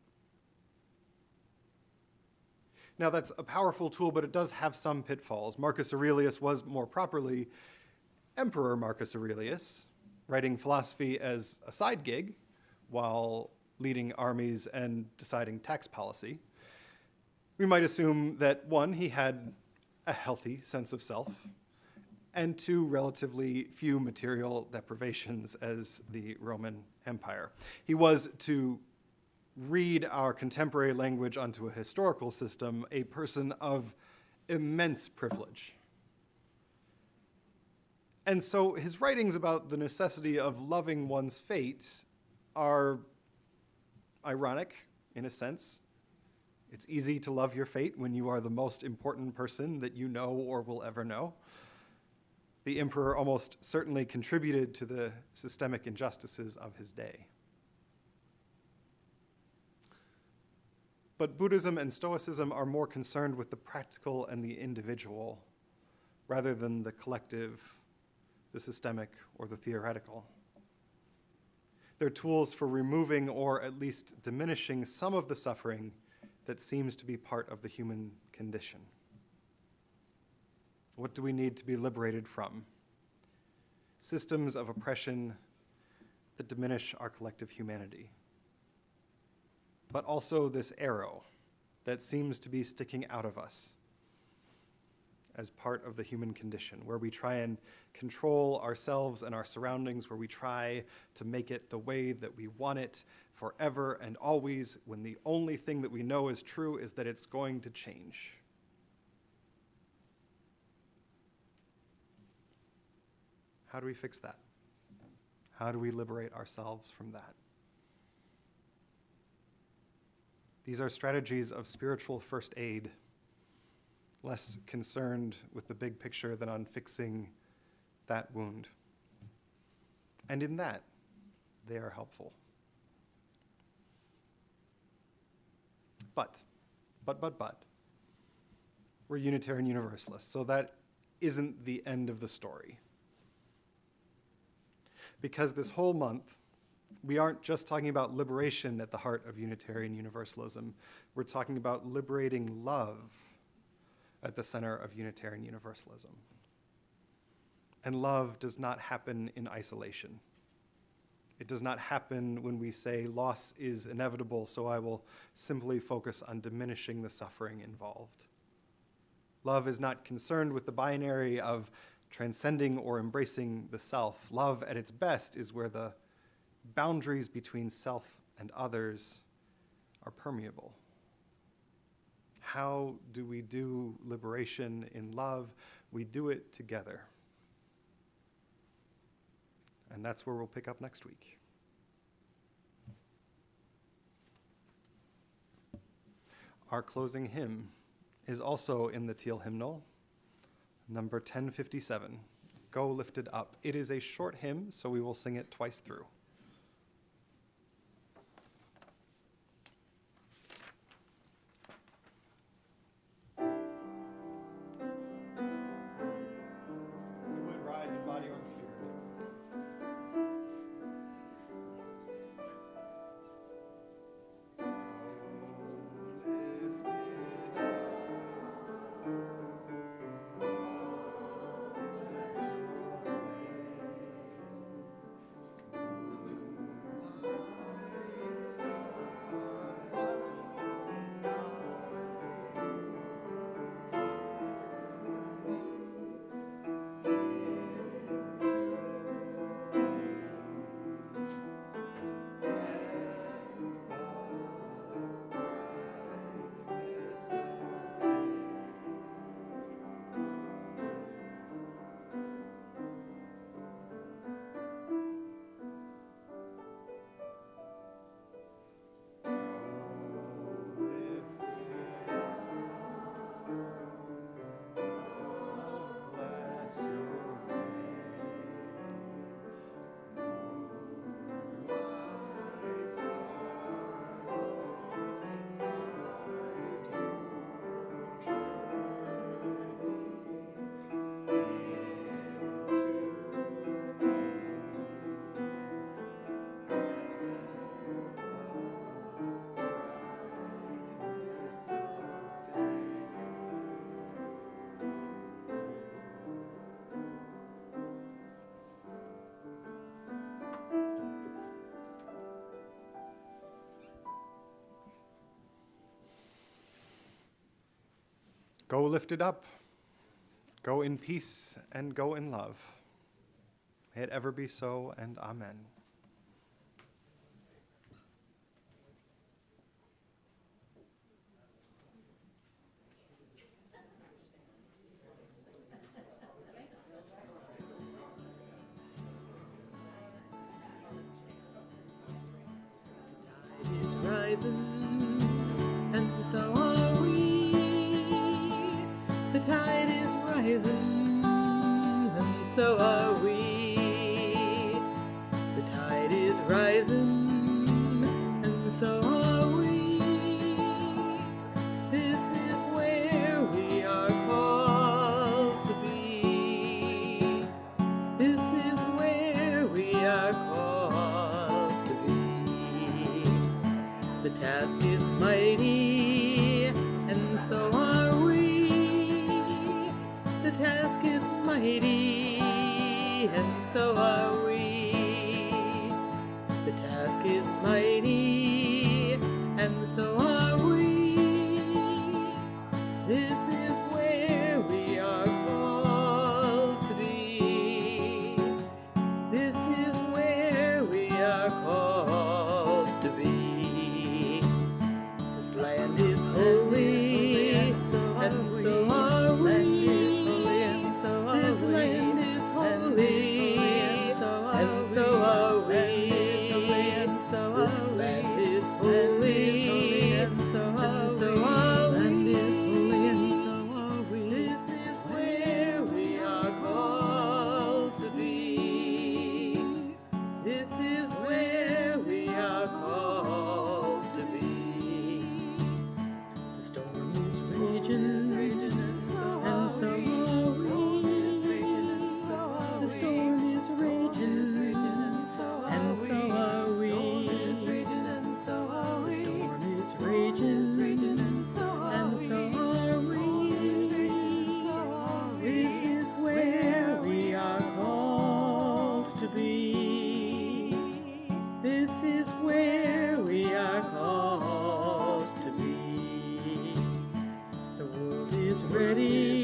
Now that's a powerful tool, but it does have some pitfalls. Marcus Aurelius was more properly Emperor Marcus Aurelius, writing philosophy as a side gig while leading armies and deciding tax policy. We might assume that one, he had a healthy sense of self, and two, relatively few material deprivations as the Roman Empire. He was, to read our contemporary language onto a historical system, a person of immense privilege. And so his writings about the necessity of loving one's fate are ironic, in a sense. It's easy to love your fate when you are the most important person that you know or will ever know. The emperor almost certainly contributed to the systemic injustices of his day. But Buddhism and Stoicism are more concerned with the practical and the individual rather than the collective, the systemic, or the theoretical. They're tools for removing or at least diminishing some of the suffering that seems to be part of the human condition. What do we need to be liberated from? Systems of oppression that diminish our collective humanity. But also this arrow that seems to be sticking out of us as part of the human condition, where we try and control ourselves and our surroundings, where we try to make it the way that we want it forever and always, when the only thing that we know is true is that it's going to change. How do we fix that? How do we liberate ourselves from that? These are strategies of spiritual first aid, less concerned with the big picture than on fixing that wound. And in that, they are helpful. But, we're Unitarian Universalists, so that isn't the end of the story. Because this whole month, we aren't just talking about liberation at the heart of Unitarian Universalism. We're talking about liberating love at the center of Unitarian Universalism. And love does not happen in isolation. It does not happen when we say loss is inevitable, so I will simply focus on diminishing the suffering involved. Love is not concerned with the binary of transcending or embracing the self. Love at its best is where the boundaries between self and others are permeable. How do we do liberation in love? We do it together. And that's where we'll pick up next week. Our closing hymn is also in the Teal hymnal, number 1057, Go Lifted Up. It is a short hymn, so we will sing it twice through. Rise in body and spirit. Go lifted up, go in peace, and go in love. May it ever be so, and amen. Tide is rising, and so are we. The tide is rising, and so are we. The tide is rising, and so are we. mighty, and so are we. The task is mighty, and so are we. This is where we are called to be. This is where we are called to be. This land is holy, and so are we. This land is holy, and so are we. This land is holy, and so are we. This is where we are called to be. This is where we are called to be. The storm is raging, and so are we. The storm is raging, and so are we. The storm is raging, and so are we. This is where we are called to be. This is where we are called to be. The world is ready.